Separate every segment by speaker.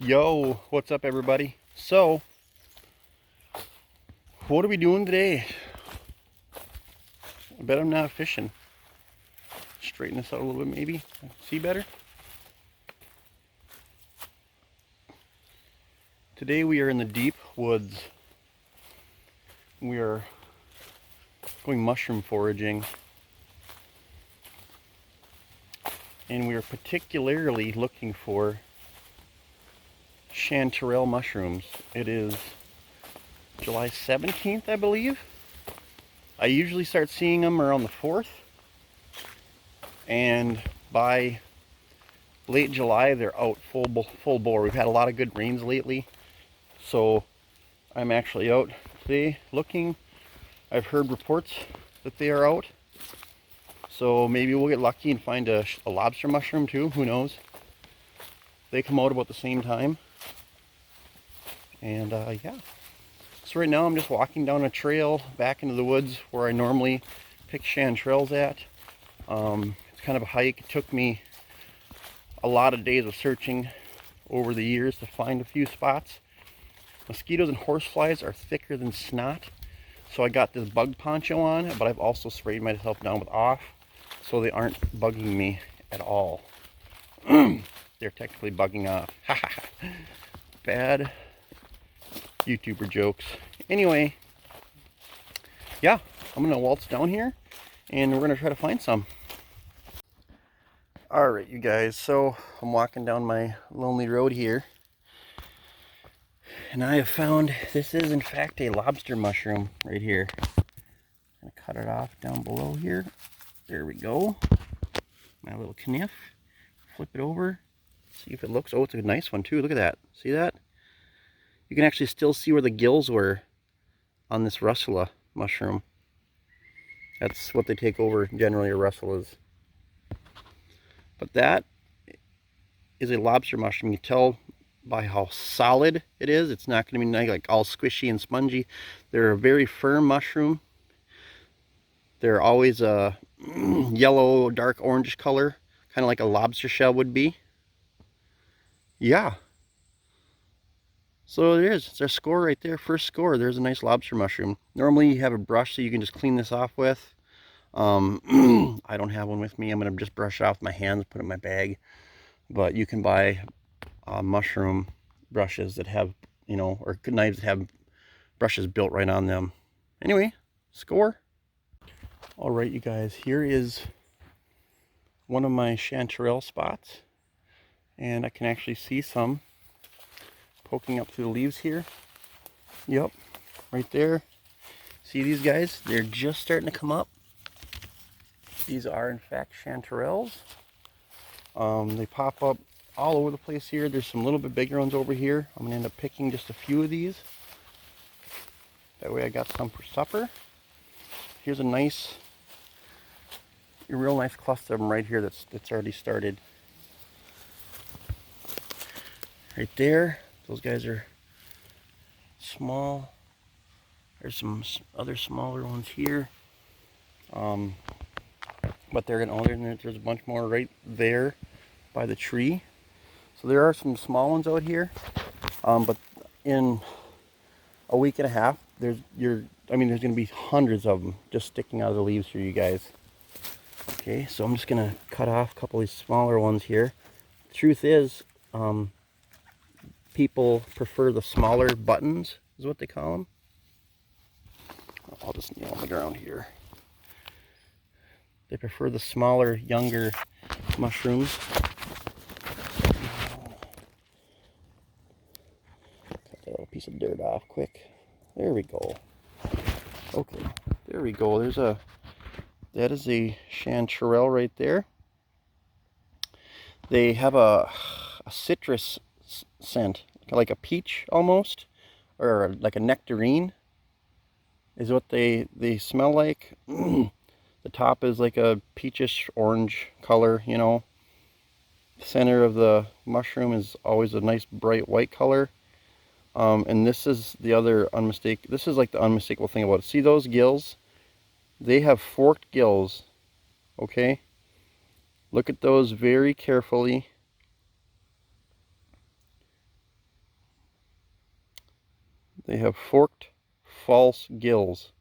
Speaker 1: Yo, what's up everybody? So, what are we doing today? I bet I'm not fishing. Straighten this out a little bit maybe. See better? Today we are in the deep woods. We are going mushroom foraging. And we are particularly looking for chanterelle mushrooms. It is July 17th, I believe. I usually start seeing them around the 4th. And by late July, they're out full bore. We've had a lot of good rains lately. So I'm actually out today looking. I've heard reports that they are out. So maybe we'll get lucky and find a lobster mushroom too. Who knows? They come out about the same time. And yeah. So right now I'm just walking down a trail back into the woods where I normally pick chanterelles at. It's kind of a hike. It took me a lot of days of searching over the years to find a few spots. Mosquitoes and horseflies are thicker than snot. So I got this bug poncho on, but I've also sprayed myself down with off so they aren't bugging me at all. They're technically bugging off. Bad YouTuber jokes. Anyway, yeah, I'm gonna waltz down here and we're gonna try to find some. All right, you guys, so I'm walking down my lonely road here and I have found, this is in fact a lobster mushroom right here. I'm gonna cut it off down below here. There we go. My little kniff. Flip it over. See if it looks, oh, it's a nice one too. Look at that. See that? You can actually still see where the gills were on this russula mushroom. That's what they take over generally, are russulas. But that is a lobster mushroom. You can tell by how solid it is. It's not going to be like all squishy and spongy. They're a very firm mushroom. They're always a yellow, dark orange color, kind of like a lobster shell would be. Yeah. So there's our score right there. First score. There's a nice lobster mushroom. Normally you have a brush so you can just clean this off with. I don't have one with me. I'm going to just brush it off with my hands, put it in my bag. But you can buy mushroom brushes that have, you know, or knives that have brushes built right on them. Anyway, score. All right, you guys, here is one of my chanterelle spots. And I can actually see some poking up through the leaves here. Yep, right there. See these guys? They're just starting to come up. These are in fact chanterelles. They pop up all over the place here. There's some little bit bigger ones over here. I'm gonna end up picking just a few of these. That way I got some for supper. Here's a real nice cluster of them right here that's already started. Right there. Those guys are small. There's some other smaller ones here. But they're gonna, there's a bunch more right there by the tree. So there are some small ones out here. But in a week and a half, there's gonna be hundreds of them just sticking out of the leaves for you guys. Okay, so I'm just gonna cut off a couple of these smaller ones here. The truth is, people prefer the smaller buttons, is what they call them. I'll just kneel on the ground here. They prefer the smaller, younger mushrooms. Cut that little piece of dirt off quick. There we go. Okay, there we go. That is a chanterelle right there. They have a citrus scent, like a peach almost, or like a nectarine is what they smell like. The top is like a peachish orange color, you know. The center of the mushroom is always a nice bright white color. And this is the other this is like the unmistakable thing about it. See those gills? They have forked gills, okay? Look at those very carefully. They have forked false gills.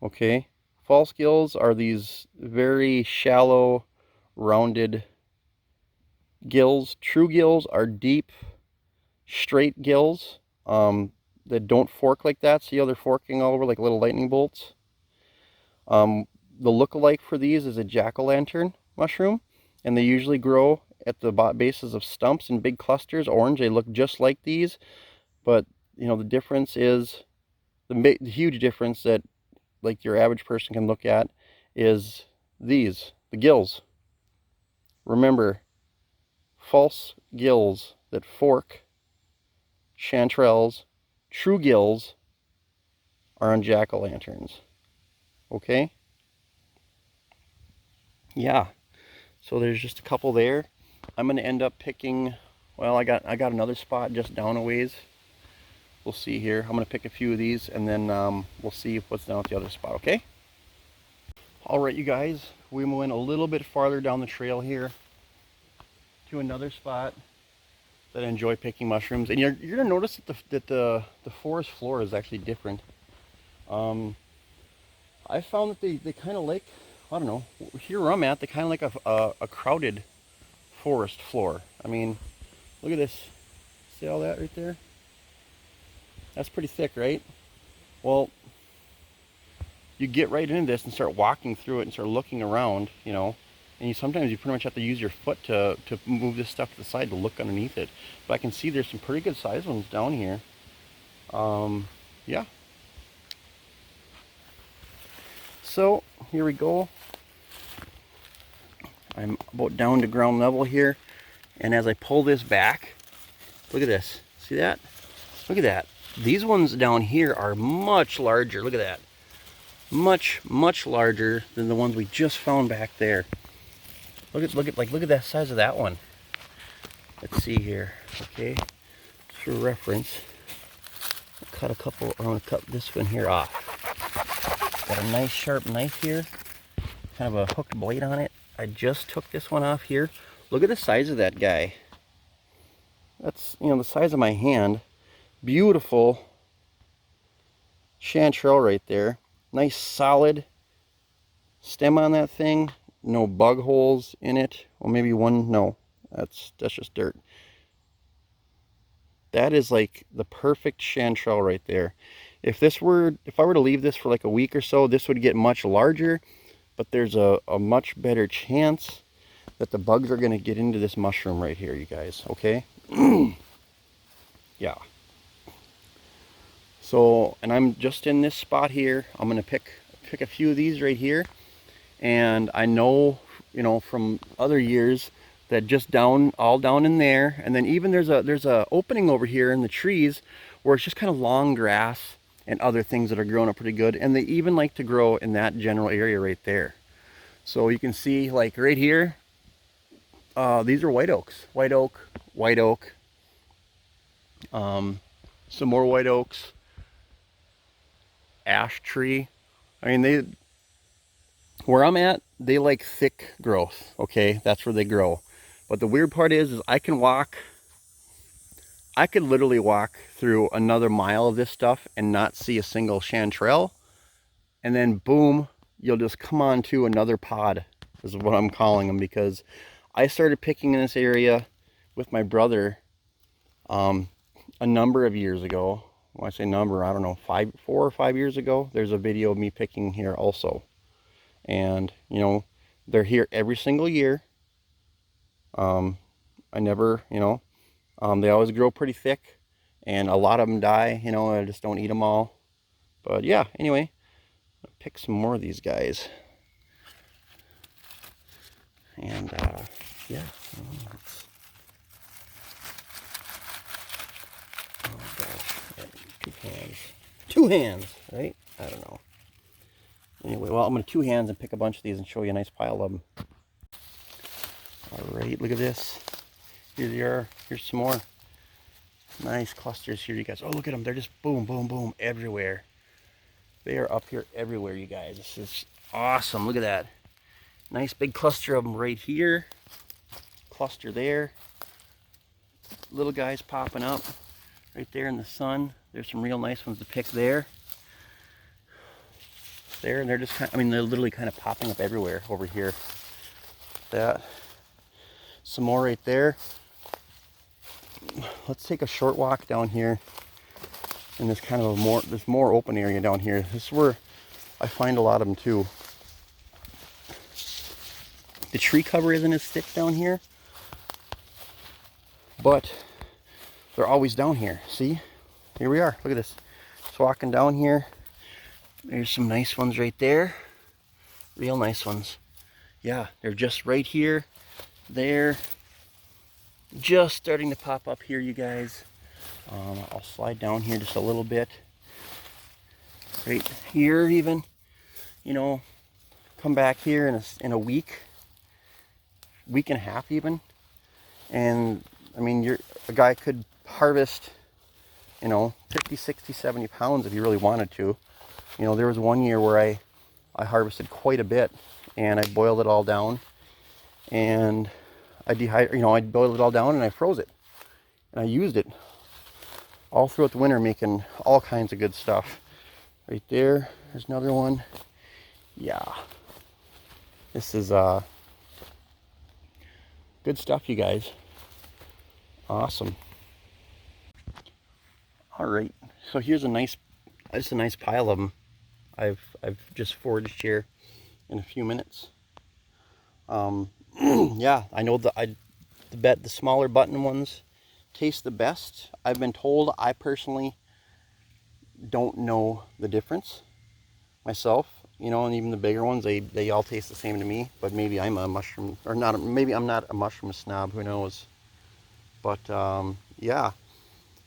Speaker 1: Okay, false gills are these very shallow, rounded gills. True gills are deep, straight gills that don't fork like that. See how they're forking all over like little lightning bolts? The look-alike for these is a jack-o'-lantern mushroom, and they usually grow at the bases of stumps in big clusters, orange. They look just like these, but you know the difference is the huge difference that like your average person can look at is these, the gills. Remember, false gills that fork, chanterelles, true gills are on jack-o'-lanterns. Okay? Yeah. So there's just a couple there. I'm gonna end up picking, well, I got another spot just down a ways. We'll see here. I'm gonna pick a few of these and then we'll see what's down at the other spot, okay? All right, you guys, we went a little bit farther down the trail here to another spot that I enjoy picking mushrooms. And you're gonna notice that the forest floor is actually different. I found that they kind of like, I don't know, here where I'm at, they kind of like a crowded forest floor. I mean, look at this. See all that right there? That's pretty thick, right? Well, you get right into this and start walking through it and start looking around, you know, and sometimes you pretty much have to use your foot to move this stuff to the side to look underneath it. But I can see there's some pretty good sized ones down here. Yeah. So here we go. I'm about down to ground level here, and as I pull this back, look at this. See that? Look at that. These ones down here are much larger. Look at that. Much larger than the ones we just found back there. Look at that size of that one. Let's see here. Okay, for reference, I'll cut a couple. I'm gonna cut this one here off. Got a nice sharp knife here, kind of a hooked blade on it. I just took this one off here. Look at the size of that guy. That's, you know, the size of my hand. Beautiful chanterelle right there. Nice solid stem on that thing. No bug holes in it. Well, maybe one. No, that's just dirt. That is like the perfect chanterelle right there. If I were to leave this for like a week or so, this would get much larger, but there's a much better chance that the bugs are going to get into this mushroom right here, you guys, okay? Yeah. So, and I'm just in this spot here. I'm going to pick a few of these right here. And I know, you know, from other years that just all down in there, and then even there's a opening over here in the trees where it's just kind of long grass and other things that are growing up pretty good, and they even like to grow in that general area right there. So you can see, like right here, these are white oaks, white oak, some more white oaks, ash tree. I mean, where I'm at, they like thick growth, okay? That's where they grow. But the weird part is I could literally walk through another mile of this stuff and not see a single chanterelle. And then boom, you'll just come on to another pod, is what I'm calling them, because I started picking in this area with my brother a number of years ago. When I say number, I don't know, 4 or 5 years ago. There's a video of me picking here also. And, you know, they're here every single year. I never, you know, they always grow pretty thick, and a lot of them die, you know, I just don't eat them all. But yeah, anyway, I'll pick some more of these guys. And, yeah. Oh gosh, 2 hands. 2 hands, right? I don't know. Anyway, well, I'm going to 2 hands and pick a bunch of these and show you a nice pile of them. All right, look at this. Here they are. Here's some more nice clusters here, you guys. Oh, look at them. They're just boom, boom, boom everywhere. They are up here everywhere, you guys. This is awesome. Look at that. Nice big cluster of them right here. Cluster there. Little guys popping up. right there in the sun. There's some real nice ones to pick there. There, and they're just kind of, I mean, they're literally kind of popping up everywhere over here. That. Some more right there. Let's take a short walk down here in this kind of this more open area down here. This is where I find a lot of them too. The tree cover isn't as thick down here, but they're always down here. See? Here we are. Look at this. Just walking down here. There's some nice ones right there. Real nice ones. Yeah, they're just right here. They're just starting to pop up here, you guys. I'll slide down here just a little bit. Right here even. You know, come back here in a week and a half even. And I mean, a guy could harvest, you know, 50, 60, 70 pounds if you really wanted to. You know, there was one year where I harvested quite a bit, and I boiled it all down, and I boiled it all down and I froze it, and I used it all throughout the winter, making all kinds of good stuff. Right there's another one. Yeah, this is good stuff, you guys. Awesome. All right, so here's just a nice pile of them. I've just foraged here in a few minutes. Yeah, I know the smaller button ones taste the best. I've been told. I personally don't know the difference myself, you know, and even the bigger ones, they all taste the same to me. But maybe I'm a mushroom, or not. Maybe I'm not a mushroom snob. Who knows? But yeah.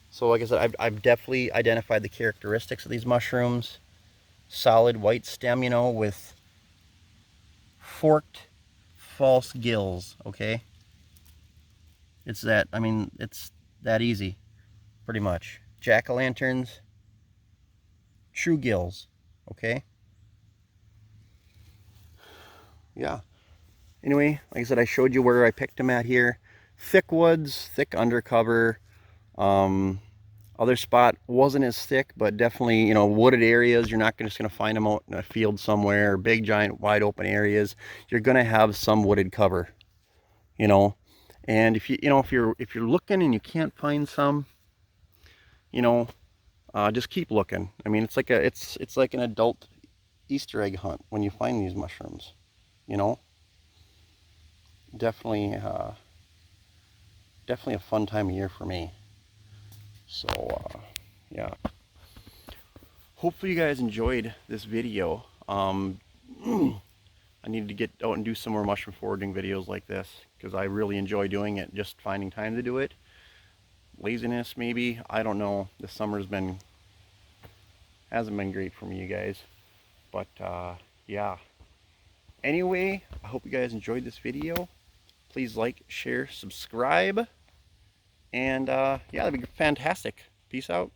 Speaker 1: So like I said, I've definitely identified the characteristics of these mushrooms. Solid white stem, you know, with forked false gills. Okay, it's that. I mean, it's that easy, pretty much. Jack-o'-lanterns, true gills. Okay. Yeah. Anyway, like I said, I showed you where I picked them at here. Thick woods, thick undercover. Other spot wasn't as thick, but definitely, you know, wooded areas. You're not just going to find them out in a field somewhere, big, giant, wide open areas. You're going to have some wooded cover, you know. And if you're looking and you can't find some, you know, just keep looking. I mean, it's like an adult Easter egg hunt when you find these mushrooms, you know. Definitely a fun time of year for me. So yeah, hopefully you guys enjoyed this video. I need to get out and do some more mushroom foraging videos like this, because I really enjoy doing it. Just finding time to do it, laziness maybe, I don't know. The summer's hasn't been great for me, you guys. But yeah, anyway, I hope you guys enjoyed this video. Please like, share, subscribe. And yeah, that'd be fantastic. Peace out.